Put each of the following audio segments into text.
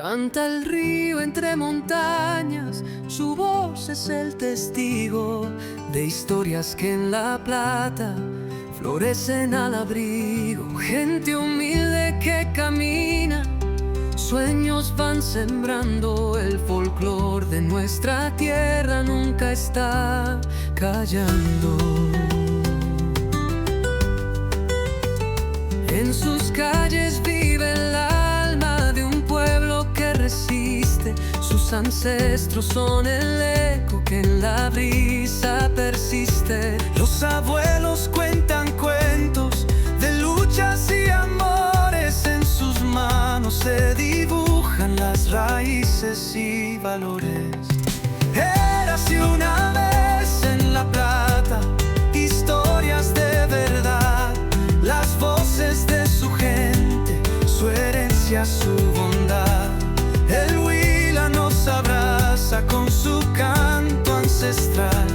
Canta el río entre montañas, su voz es el testigo de historias que en La Plata florecen al abrigo. Gente humilde que camina, sueños van sembrando, el folclor de nuestra tierra nunca está callando. En sus calles vive el alma de un pueblo que resiste. Sus ancestros son el eco que en la brisa persiste. Los abuelos cuentan cuentos de luchas y amores. En sus manos se dibujan las raíces y valores. Érase una vez en La Plata historias de verdad, las voces de su gente, su herencia, su bondad. El Huila nos abraza con su canto ancestral,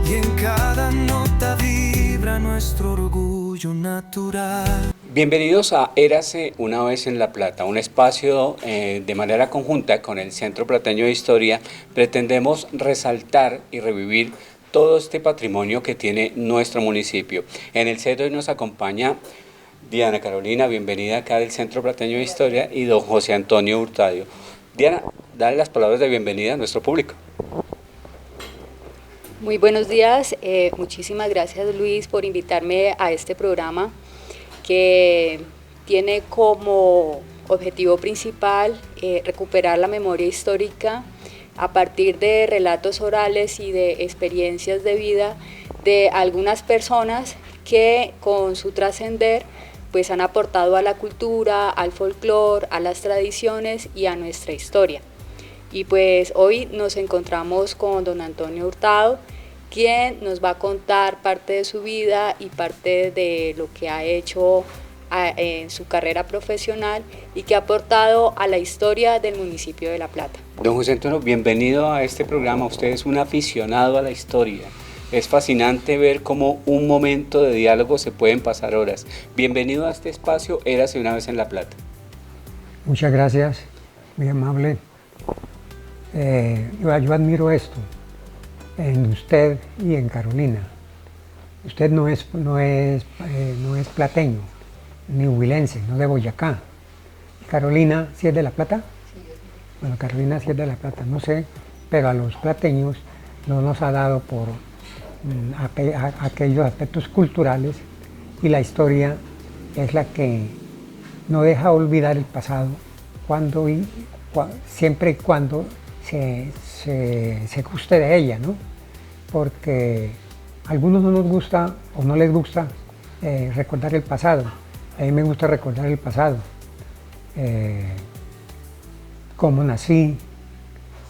y en cada nota vibra nuestro orgullo natural. Bienvenidos a Érase una vez en La Plata, un espacio de manera conjunta con el Centro Plateño de Historia. Pretendemos resaltar y revivir todo este patrimonio que tiene nuestro municipio. En el set hoy nos acompaña Diana Carolina, bienvenida acá del Centro Plateño de Historia, y don José Antonio Hurtado. Diana, dale las palabras de bienvenida a nuestro público. Muy buenos días, muchísimas gracias Luis por invitarme a este programa que tiene como objetivo principal recuperar la memoria histórica a partir de relatos orales y de experiencias de vida de algunas personas que con su trascender pues han aportado a la cultura, al folclore, a las tradiciones y a nuestra historia. Y pues hoy nos encontramos con don Antonio Hurtado, quien nos va a contar parte de su vida y parte de lo que ha hecho en su carrera profesional y que ha aportado a la historia del municipio de La Plata. Don José Antonio, bienvenido a este programa. Usted es un aficionado a la historia. Es fascinante ver cómo un momento de diálogo se pueden pasar horas. Bienvenido a este espacio, Érase una vez en La Plata. Muchas gracias, muy amable. Yo admiro esto en usted y en Carolina. Usted no es plateño, ni huilense, no de Boyacá. Carolina, ¿sí es de La Plata? Sí. Bueno, Carolina sí es de La Plata, no sé, pero a los plateños no nos ha dado por aquellos aspectos culturales, y la historia es la que no deja olvidar el pasado siempre y cuando se guste de ella, ¿no? Porque a algunos no nos gusta o no les gusta recordar el pasado. A mí me gusta recordar el pasado, cómo nací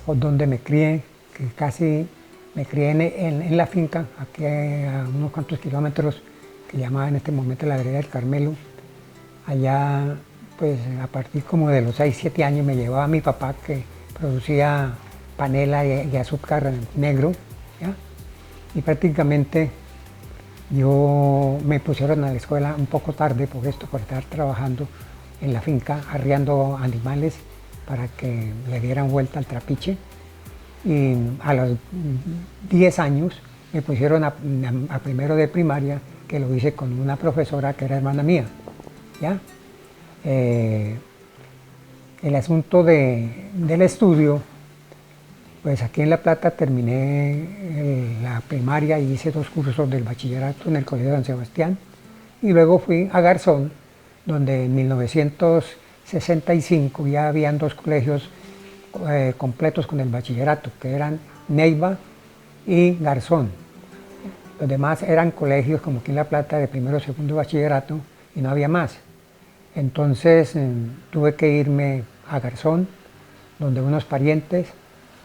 o dónde me crié, que casi me crié en la finca, aquí a unos cuantos kilómetros, que llamaba en este momento la vereda del Carmelo. Allá, pues a partir como de los 6, 7 años me llevaba a mi papá, que producía panela y azúcar negro, ¿ya? Y prácticamente me pusieron a la escuela un poco tarde por estar trabajando en la finca, arriando animales para que le dieran vuelta al trapiche. Y a los 10 años me pusieron a primero de primaria, que lo hice con una profesora que era hermana mía, ¿ya? El asunto del estudio, pues aquí en La Plata terminé la primaria y hice 2 cursos del bachillerato en el Colegio San Sebastián, y luego fui a Garzón, donde en 1965 ya habían 2 colegios completos con el bachillerato, que eran Neiva y Garzón. Los demás eran colegios como aquí en La Plata de primero o segundo bachillerato, y no había más. Entonces tuve que irme a Garzón, donde unos parientes.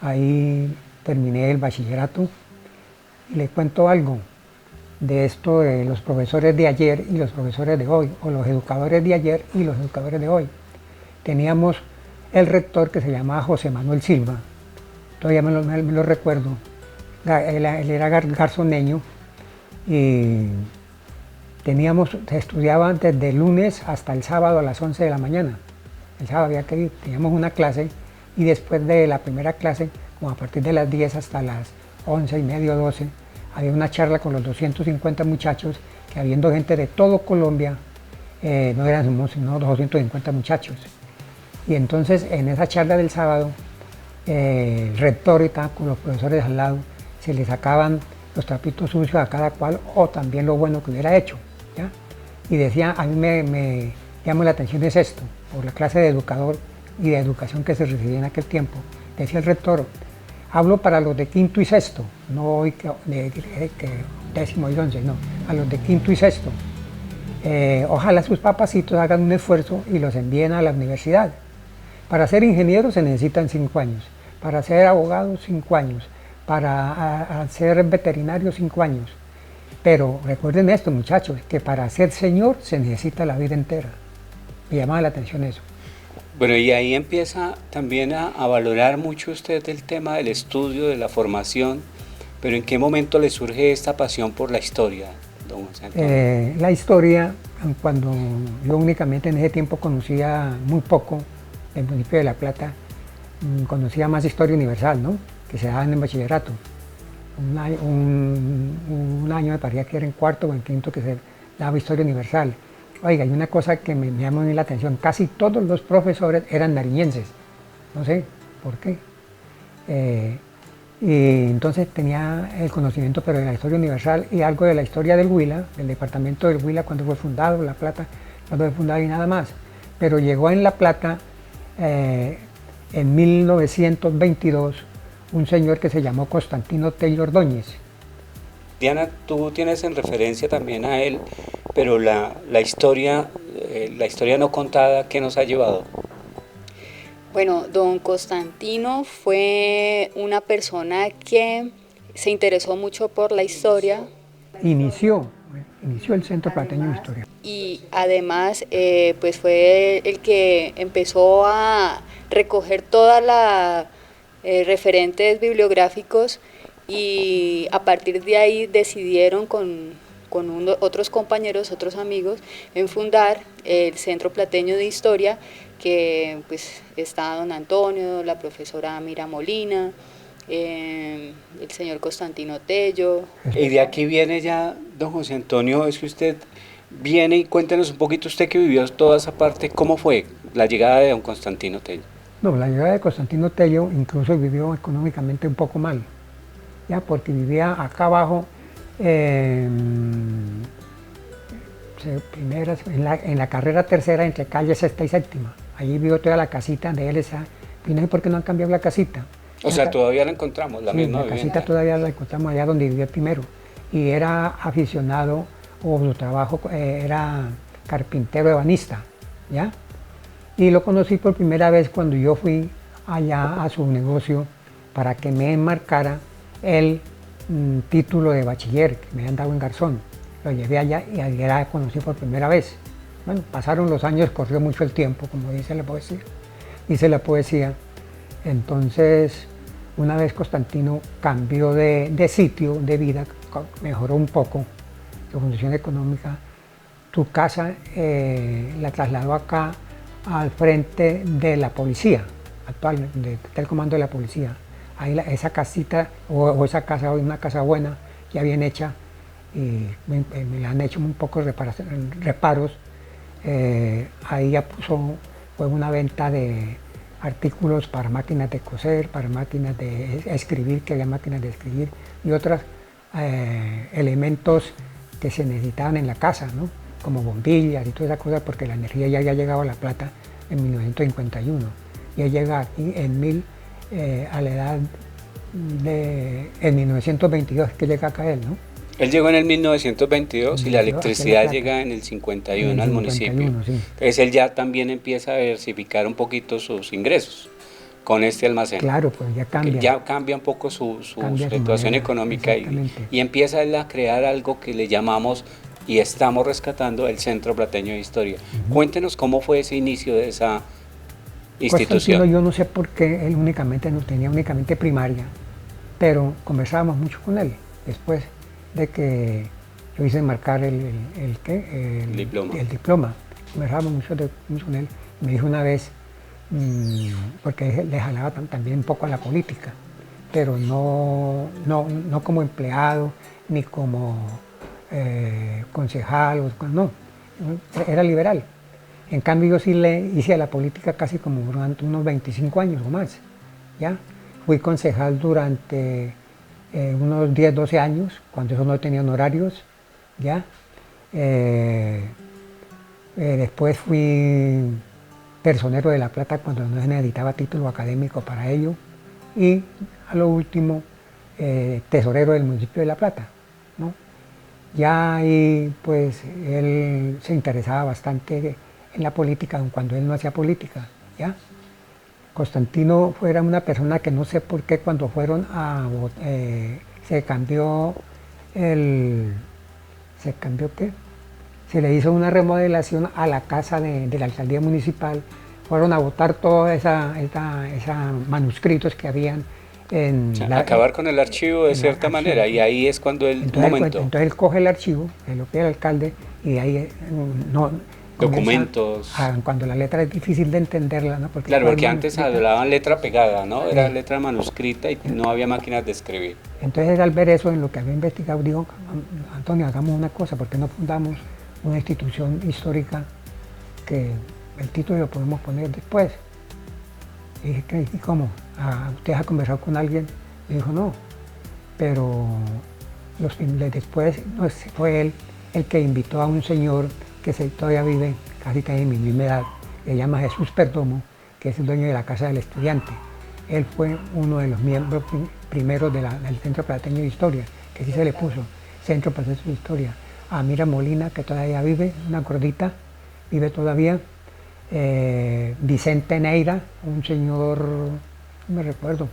Ahí terminé el bachillerato. Y le cuento algo de esto de los profesores de ayer y los profesores de hoy, o los educadores de ayer y los educadores de hoy. Teníamos el rector, que se llamaba José Manuel Silva, todavía me lo recuerdo. Él era garzoneño, y se estudiaba desde el lunes hasta el sábado a las 11 de la mañana. el sábado había que ir, teníamos una clase y después de la primera clase, como a partir de las 10 hasta las 11:30 o 12, había una charla con los 250 muchachos, que habiendo gente de todo Colombia, no éramos sino 250 muchachos. Y entonces en esa charla del sábado, el rector estaba con los profesores al lado, se le sacaban los trapitos sucios a cada cual o también lo bueno que hubiera hecho, ¿ya? Y decía, a mí me llama la atención es esto, por la clase de educador y de educación que se recibía en aquel tiempo. Decía el rector, hablo para los de quinto y sexto, no hoy de décimo y 11, no, a los de quinto y sexto. Ojalá sus papacitos hagan un esfuerzo y los envíen a la universidad. Para ser ingeniero se necesitan 5 años, para ser abogado 5 años, para ser veterinario 5 años. Pero recuerden esto, muchachos, que para ser señor se necesita la vida entera. Me llamaba la atención eso. Bueno, y ahí empieza también a valorar mucho usted el tema del estudio, de la formación, pero ¿en qué momento le surge esta pasión por la historia, don José Antonio? La historia, cuando yo únicamente en ese tiempo conocía muy poco del municipio de La Plata, conocía más historia universal, ¿no?, que se daba en el bachillerato. Un año me parecía que era en cuarto o en quinto que se daba historia universal. Oiga, hay una cosa que me llamó la atención, casi todos los profesores eran nariñenses, no sé por qué. Y entonces tenía el conocimiento, pero de la historia universal y algo de la historia del Huila, del departamento del Huila, cuando fue fundado, La Plata, cuando fue fundado y nada más. Pero llegó en La Plata en 1922 un señor que se llamó Constantino Tello Ordóñez. Diana, tú tienes en referencia también a él, pero la historia no contada, ¿qué nos ha llevado? Bueno, don Constantino fue una persona que se interesó mucho por la historia. Inició el Centro Plateño de Historia. Y además pues fue el que empezó a recoger todas las referentes bibliográficos y a partir de ahí decidieron con otros compañeros, otros amigos, en fundar el Centro Plateño de Historia, que pues está don Antonio, la profesora Mira Molina, el señor Constantino Tello. Y de aquí viene ya, don José Antonio, es que usted viene y cuéntenos un poquito, usted que vivió toda esa parte, ¿cómo fue la llegada de don Constantino Tello? No, la llegada de Constantino Tello incluso vivió económicamente un poco mal, ya, porque vivía acá abajo, en la carrera tercera entre calle sexta y séptima. Allí vivió toda la casita de él, y no sé por qué no han cambiado la casita. O sea, todavía la encontramos, la misma la vivienda. casita todavía la encontramos allá donde vivía primero. Y era aficionado, o su trabajo era carpintero ebanista, ¿ya? Y lo conocí por primera vez cuando yo fui allá a su negocio para que me enmarcara el título de bachiller que me habían dado en Garzón. Lo llevé allá y allá la conocí por primera vez. Bueno, pasaron los años, corrió mucho el tiempo, como dice la poesía. Dice la poesía. Entonces, una vez Constantino cambió de sitio, de vida, mejoró un poco su condición económica, su casa la trasladó acá al frente de la policía, actual, del comando de la policía. Ahí esa casita, o esa casa, una casa buena, ya bien hecha, y me la han hecho un poco reparos. Ahí ya fue una venta de artículos para máquinas de coser, para máquinas de escribir, que había máquinas de escribir, y otros elementos que se necesitaban en la casa, ¿no?, como bombillas y todas esas cosas, porque la energía ya había llegado a La Plata en 1951. Y llega aquí a la edad en 1922, que llega acá él, ¿no? Él llegó en el 1922 y la electricidad llega en el 51 al municipio. Sí. Entonces él ya también empieza a diversificar un poquito sus ingresos con este almacén. Claro, pues ya cambia. Ya cambia un poco su situación económica y empieza él a crear algo que le llamamos y estamos rescatando el Centro Plateño de Historia. Cuéntenos cómo fue ese inicio de esa institución. Constantino, yo no sé por qué él no tenía únicamente primaria, pero conversábamos mucho con él después de que yo hice marcar el diploma. Conversábamos mucho con él. Me dijo una vez, porque le jalaba también un poco a la política, pero no como empleado ni como concejal, no, era liberal. En cambio yo sí le hice a la política casi como durante unos 25 años o más, ¿ya? Fui concejal durante unos 10, 12 años, cuando eso no tenía honorarios, ¿ya? Después fui personero de La Plata cuando no se necesitaba título académico para ello, y a lo último tesorero del municipio de La Plata, ¿no? Ya ahí pues él se interesaba bastante en la política, aun cuando él no hacía política, ¿ya? Constantino era una persona que no sé por qué cuando fueron a se cambió ¿qué? Se le hizo una remodelación a la casa de la alcaldía municipal, fueron a votar todos esos manuscritos que habían acabar con el archivo de cierta manera, y ahí es cuando entonces él coge el archivo, se lo pide al alcalde, y ahí documentos. Cuando la letra es difícil de entenderla, ¿no? Porque antes hablaban letra pegada, ¿no? Era letra manuscrita y no había máquinas de escribir. Entonces al ver eso, en lo que había investigado, dijo, Antonio, hagamos una cosa, ¿por qué no fundamos una institución histórica que el título lo podemos poner después? Y dije, ¿y cómo? ¿Usted ha conversado con alguien? Y dijo, no, pero después fue él el que invitó a un señor que todavía vive, casi tiene mi misma edad, se llama Jesús Perdomo, que es el dueño de la Casa del Estudiante. Él fue uno de los miembros primeros del Centro Plateño de Historia, que sí se le puso, Centro Plateño de Historia. A Mira Molina, que todavía vive, una gordita, vive todavía. Vicente Neira, un señor, no me recuerdo,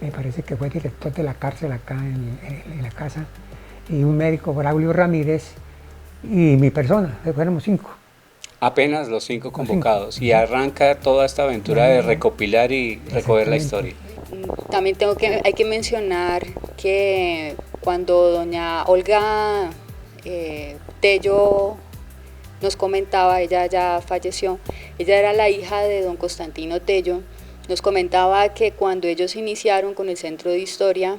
me parece que fue director de la cárcel acá en la casa, y un médico, Braulio Ramírez, y mi persona, fuéramos 5. Apenas los 5 convocados, y arranca toda esta aventura de recopilar y recoger la historia. También hay que mencionar que cuando doña Olga Tello nos comentaba, ella ya falleció, ella era la hija de don Constantino Tello, nos comentaba que cuando ellos iniciaron con el Centro de Historia,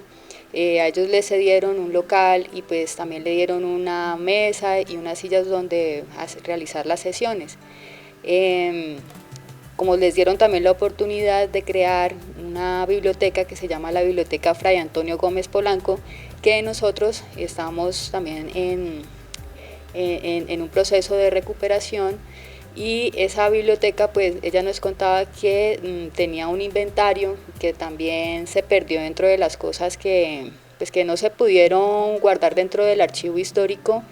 a ellos les cedieron un local y pues también le dieron una mesa y unas sillas donde realizar las sesiones. Como les dieron también la oportunidad de crear una biblioteca que se llama la Biblioteca Fray Antonio Gómez Polanco, que nosotros estamos también en un proceso de recuperación, y esa biblioteca, pues ella nos contaba que tenía un inventario que también se perdió dentro de las cosas que no se pudieron guardar dentro del archivo histórico,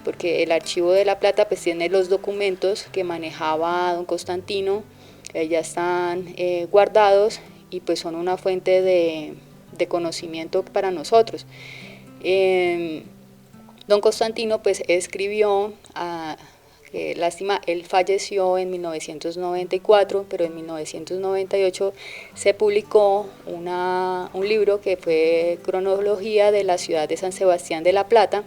porque el archivo de La Plata pues tiene los documentos que manejaba don Constantino, ya están guardados y pues son una fuente de conocimiento para nosotros. Don Constantino pues escribió, lástima, él falleció en 1994, pero en 1998 se publicó un libro que fue Cronología de la ciudad de San Sebastián de La Plata,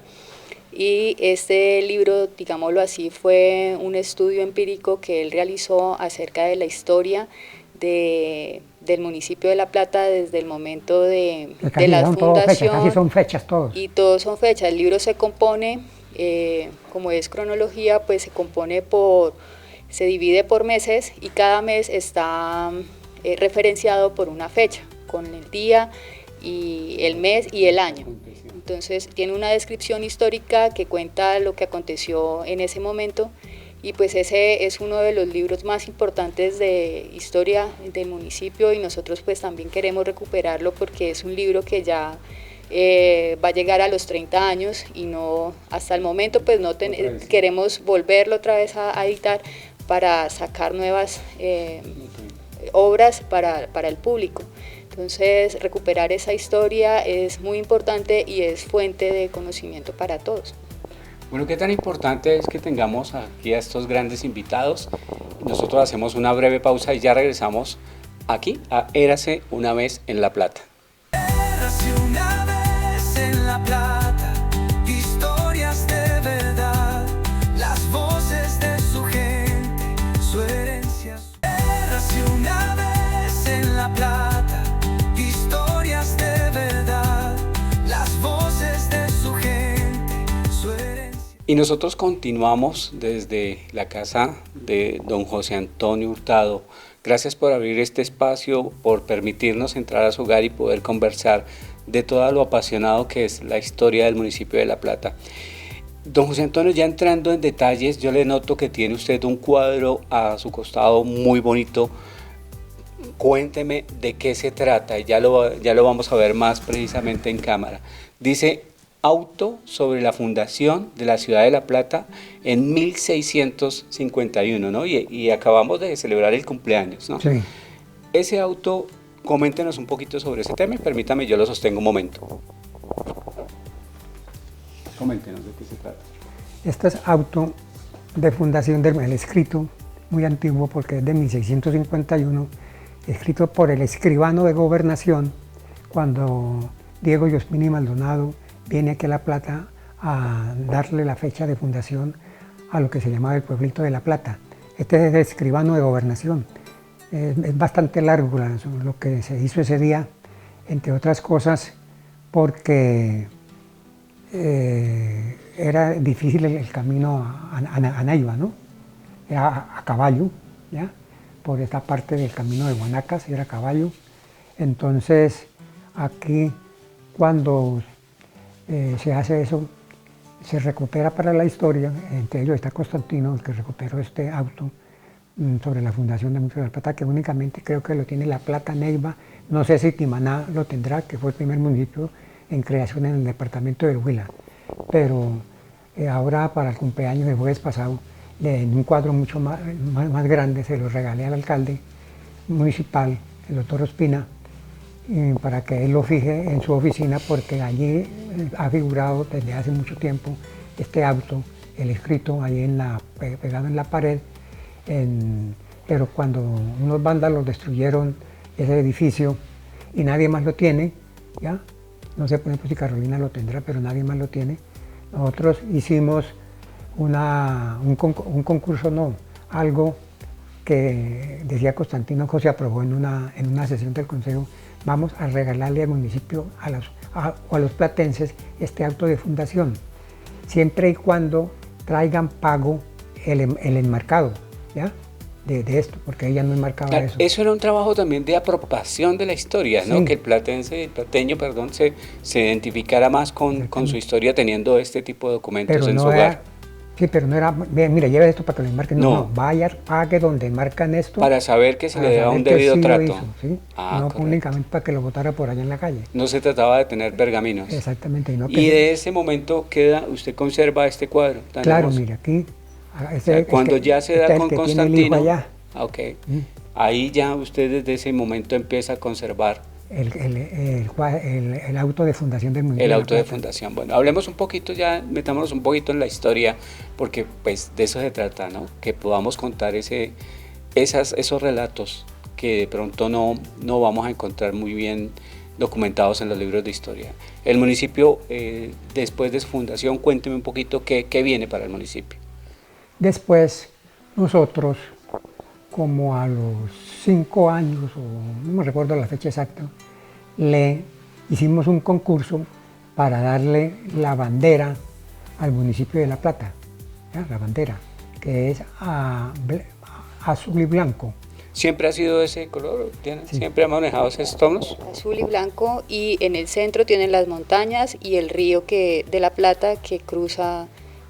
y este libro, digámoslo así, fue un estudio empírico que él realizó acerca de la historia del municipio de La Plata desde el momento de la fundación. Casi son fechas todos. Y todos son fechas. El libro se compone, como es cronología, pues se divide por meses, y cada mes está referenciado por una fecha, con el día y el mes y el año. Entonces tiene una descripción histórica que cuenta lo que aconteció en ese momento, y pues ese es uno de los libros más importantes de historia del municipio, y nosotros pues también queremos recuperarlo porque es un libro que ya va a llegar a los 30 años y no, hasta el momento pues no queremos volverlo otra vez a editar para sacar nuevas obras para el público. Entonces recuperar esa historia es muy importante y es fuente de conocimiento para todos. Bueno, qué tan importante es que tengamos aquí a estos grandes invitados. Nosotros hacemos una breve pausa y ya regresamos aquí a Érase una vez en La Plata. Érase una vez en La Plata, historias de verdad, las voces de su gente, su herencia. Y nosotros continuamos desde la casa de don José Antonio Hurtado. Gracias por abrir este espacio, por permitirnos entrar a su hogar y poder conversar de todo lo apasionado que es la historia del municipio de La Plata. Don José Antonio, ya entrando en detalles, yo le noto que tiene usted un cuadro a su costado muy bonito. Cuénteme de qué se trata, ya lo vamos a ver más precisamente en cámara. Dice: auto sobre la fundación de la ciudad de La Plata en 1651, ¿no? Y acabamos de celebrar el cumpleaños, ¿no? Sí. Ese auto, coméntenos un poquito sobre ese tema y permítame, yo lo sostengo un momento. Coméntenos de qué se trata. Este es auto de fundación del escrito, muy antiguo porque es de 1651, escrito por el escribano de gobernación cuando Diego Yospini Maldonado viene aquí a La Plata a darle la fecha de fundación a lo que se llamaba el pueblito de La Plata. Este es el escribano de gobernación. Es bastante largo lo que se hizo ese día, entre otras cosas, porque era difícil el camino a Neiva, ¿no? Era a caballo, ¿ya? Por esta parte del camino de Guanacas era a caballo. Entonces, aquí, cuando se hace eso, se recupera para la historia, entre ellos está Constantino, el que recuperó este auto sobre la fundación del municipio de La Plata, que únicamente creo que lo tiene La Plata, Neiva, no sé si Timaná lo tendrá, que fue el primer municipio en creación en el departamento del Huila. Pero ahora, para el cumpleaños del jueves pasado, en un cuadro mucho más grande, se lo regalé al alcalde municipal, el doctor Ospina, para que él lo fije en su oficina, porque allí ha figurado desde hace mucho tiempo este auto, el escrito ahí pegado en la pared, pero cuando unos vándalos destruyeron ese edificio y nadie más lo tiene, ¿ya? No sé, por ejemplo, si Carolina lo tendrá, pero nadie más lo tiene. Nosotros hicimos un concurso, no, algo que decía Constantino que se aprobó en una sesión del Consejo. Vamos a regalarle al municipio, a los platenses, este auto de fundación, siempre y cuando traigan pago el enmarcado, ¿ya? De esto, porque ella no enmarcaba Claro, eso. eso era un trabajo también de apropiación de la historia, ¿no? Sí. Que el plateño, se identificara más con su historia teniendo este tipo de documentos Pero en no su era, hogar. sí, pero no era, mira, lleve esto para que lo enmarquen. No. No, vaya, pague donde marcan esto. Para saber que se para le daba saber un que debido sí lo trato. hizo, ¿sí? Ah, no correcto. únicamente para que lo botara por allá en la calle. No se trataba de tener pergaminos. Exactamente. No Y de ese momento usted conserva este cuadro tan claro, hermoso. mira, aquí. O sea, cuando ya se da con Constantino, allá, ok, ahí ya usted desde ese momento empieza a conservar el auto de fundación del municipio. el de La auto de Plata. fundación. Bueno, hablemos un poquito ya, metámonos un poquito en la historia, porque pues de eso se trata, ¿no? Que podamos contar esos relatos que de pronto no vamos a encontrar muy bien documentados en los libros de historia. El municipio, después de su fundación, cuénteme un poquito qué viene para el municipio. Después, nosotros, como a los 5 años, o no me recuerdo la fecha exacta, le hicimos un concurso para darle la bandera al municipio de La Plata, ¿ya? La bandera, que es azul y blanco. ¿Siempre ha sido ese color? Sí. ¿Siempre ha manejado esos tonos? Azul y blanco, y en el centro tienen las montañas y el río de La Plata que cruza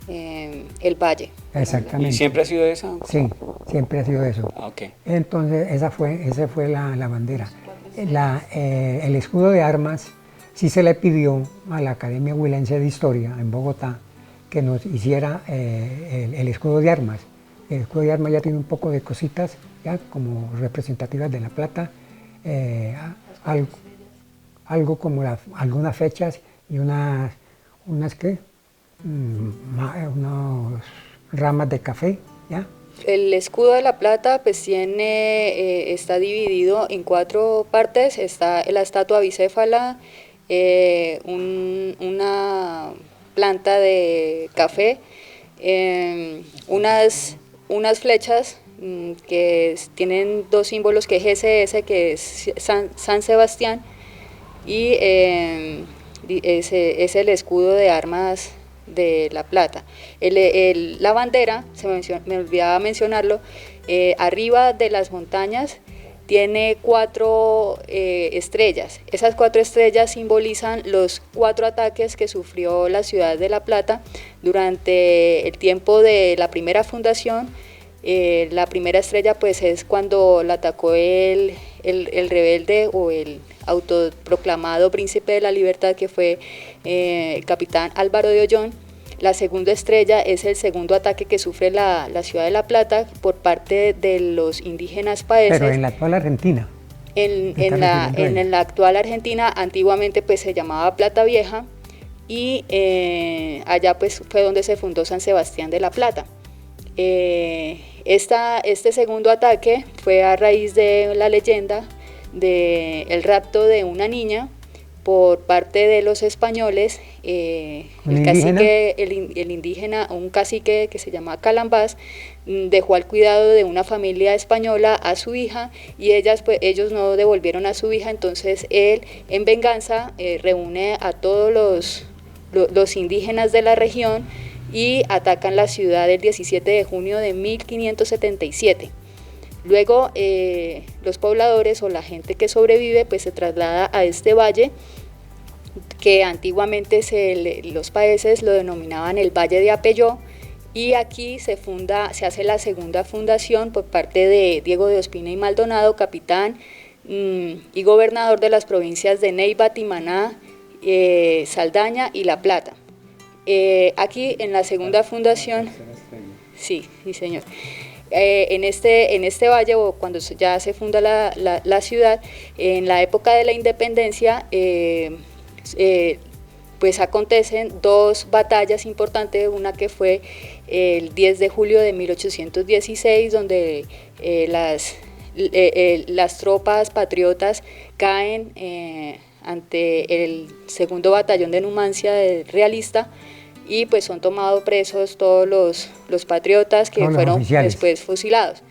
el valle. Exactamente. ¿Y siempre ha sido esa? Sí, siempre ha sido eso. Ah, ok. Entonces, esa fue la bandera. El escudo de armas sí se le pidió a la Academia Huilense de Historia en Bogotá que nos hiciera el escudo de armas. El escudo de armas ya tiene un poco de cositas, ya como representativas de La Plata, algo como algunas fechas y unas ramas de café, ¿ya? El escudo de La Plata pues está dividido en 4 partes. Está la estatua bicéfala, una planta de café, unas flechas que tienen 2 símbolos, que es GSS, que es San Sebastián, y es el escudo de armas de La Plata. La bandera, me olvidaba mencionarlo, arriba de las montañas tiene 4 estrellas. Esas 4 estrellas simbolizan los 4 ataques que sufrió la ciudad de La Plata durante el tiempo de la primera fundación. La primera estrella pues es cuando la atacó el rebelde o el autoproclamado príncipe de la libertad, que fue el capitán Álvaro de Ollón. La segunda estrella es el segundo ataque que sufre la ciudad de La Plata por parte de los indígenas paeses. Pero en la actual Argentina. En la actual Argentina, antiguamente pues se llamaba Plata Vieja, y allá pues fue donde se fundó San Sebastián de La Plata. Este segundo ataque fue a raíz de la leyenda del rapto de una niña por parte de los españoles. Un cacique que se llama Calambás dejó al cuidado de una familia española a su hija, y ellos no devolvieron a su hija. Entonces él, en venganza, reúne a todos los indígenas de la región y atacan la ciudad el 17 de junio de 1577. Luego los pobladores o la gente que sobrevive pues se traslada a este valle, que antiguamente los paeses lo denominaban el Valle de Apelló, y aquí se hace la segunda fundación por parte de Diego de Ospina y Maldonado, capitán y gobernador de las provincias de Neiva, Timaná, Saldaña y La Plata. Aquí en la segunda fundación, sí señor, en este valle, o cuando ya se funda la ciudad, en la época de la independencia, pues acontecen 2 batallas importantes, una que fue el 10 de julio de 1816, donde las tropas patriotas caen ante el segundo batallón de Numancia realista, y pues son tomados presos todos los patriotas que fueron después fusilados.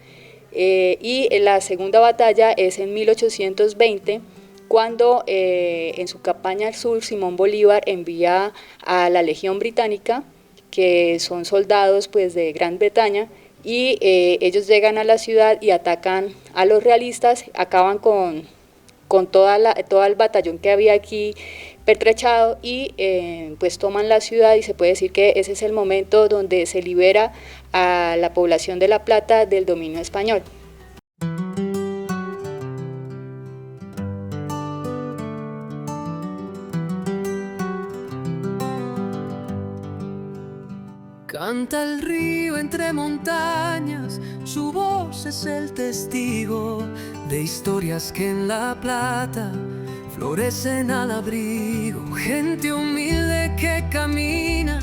Y la segunda batalla es en 1820, cuando en su campaña al sur Simón Bolívar envía a la Legión Británica, que son soldados pues de Gran Bretaña, y ellos llegan a la ciudad y atacan a los realistas, acaban con todo el batallón que había aquí pertrechado, y pues toman la ciudad, y se puede decir que ese es el momento donde se libera a la población de La Plata del dominio español. Canta el río entre montañas, su voz es el testigo de historias que en La Plata florecen al abrigo. Gente humilde que camina,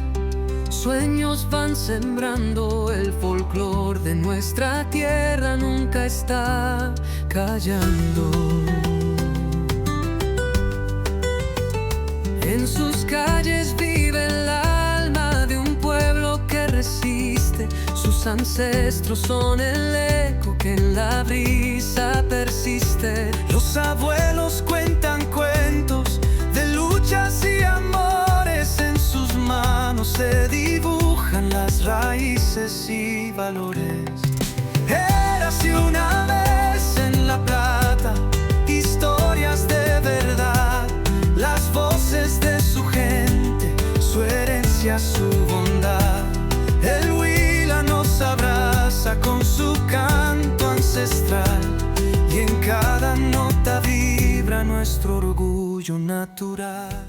sueños van sembrando, el folclor de nuestra tierra nunca está callando. En sus calles vive el alma de un pueblo que resiste, sus ancestros son el eco que en la brisa persiste. Los abuelos cuentan cuentos de luchas y amores, en sus manos se dibujan las raíces y valores. Érase una vez en La Plata historias de verdad, las voces de su gente, su herencia, su bondad. El huila nos abraza con su canto ancestral, y en cada nota vibra nuestro orgullo natural.